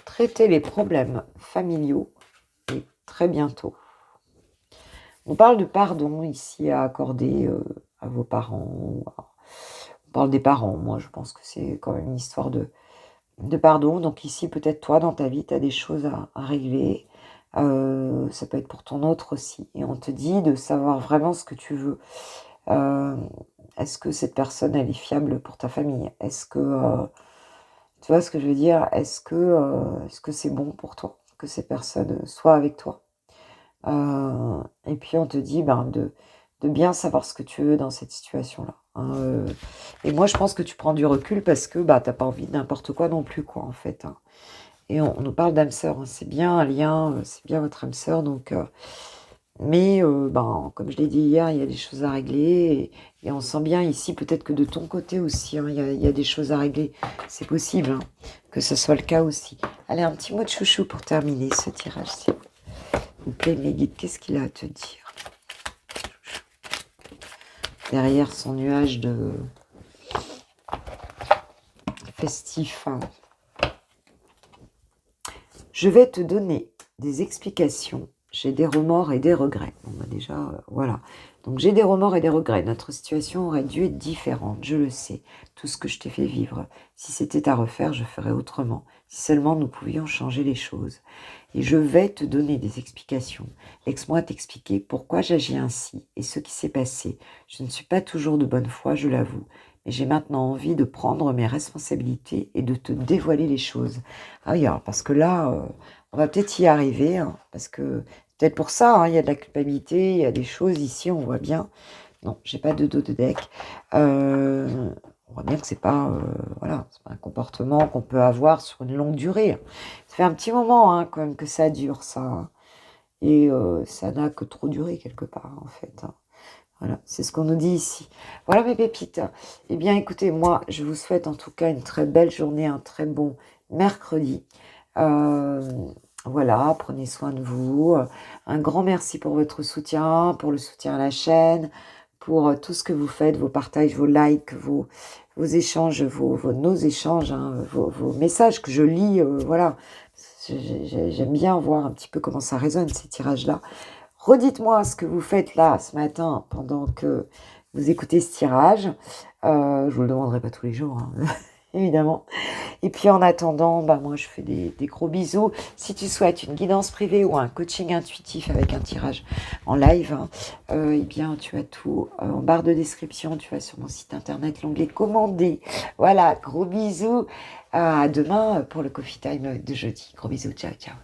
Traiter les problèmes familiaux et très bientôt. On parle de pardon ici à accorder à vos parents. On parle des parents. Moi, je pense que c'est quand même une histoire de pardon. Donc ici, peut-être toi, dans ta vie, tu as des choses à régler. Ça peut être pour ton autre aussi. Et on te dit de savoir vraiment ce que tu veux. Est-ce que cette personne, elle est fiable pour ta famille? Est-ce que... tu vois ce que je veux dire? Est-ce que c'est bon pour toi que ces personnes soient avec toi? Et puis on te dit de bien savoir ce que tu veux dans cette situation-là. Et moi, je pense que tu prends du recul parce que t'as pas envie de n'importe quoi non plus, quoi, en fait. Et on nous parle d'âme sœur, c'est bien un lien, c'est bien votre âme sœur, donc... mais comme je l'ai dit hier, il y a des choses à régler et on sent bien ici, peut-être que de ton côté aussi, il y a des choses à régler. C'est possible que ce soit le cas aussi. Allez, un petit mot de chouchou pour terminer ce tirage, s'il vous plaît, mes guides. Qu'est-ce qu'il a à te dire? Derrière son nuage de festif. Je vais te donner des explications. J'ai des remords et des regrets. Bon, déjà, voilà. Donc, j'ai des remords et des regrets. Notre situation aurait dû être différente, je le sais. Tout ce que je t'ai fait vivre. Si c'était à refaire, je ferais autrement. Si seulement nous pouvions changer les choses. Et je vais te donner des explications. Laisse-moi t'expliquer pourquoi j'agis ainsi et ce qui s'est passé. Je ne suis pas toujours de bonne foi, je l'avoue. Mais j'ai maintenant envie de prendre mes responsabilités et de te dévoiler les choses. Ah oui, alors, parce que là, on va peut-être y arriver, parce que peut-être pour ça, il y a de la culpabilité, il y a des choses ici, on voit bien. Non, j'ai pas de dos de deck. On voit bien que c'est pas, c'est pas un comportement qu'on peut avoir sur une longue durée. Ça fait un petit moment, quand même, que ça dure, ça. Et ça n'a que trop duré quelque part, en fait. Voilà, c'est ce qu'on nous dit ici. Voilà mes pépites. Eh bien, écoutez, moi, je vous souhaite en tout cas une très belle journée, un très bon mercredi. Voilà, prenez soin de vous. Un grand merci pour votre soutien, pour le soutien à la chaîne, pour tout ce que vous faites, vos partages, vos likes, vos échanges, nos échanges, vos messages que je lis. Voilà, j'aime bien voir un petit peu comment ça résonne, ces tirages-là. Redites-moi ce que vous faites là, ce matin, pendant que vous écoutez ce tirage. Je vous le demanderai pas tous les jours, évidemment. Et puis en attendant, moi je fais des gros bisous. Si tu souhaites une guidance privée ou un coaching intuitif avec un tirage en live, eh bien tu as tout en barre de description. Tu vas sur mon site internet, l'onglet commander. Voilà, gros bisous. À demain pour le coffee time de jeudi. Gros bisous, ciao, ciao.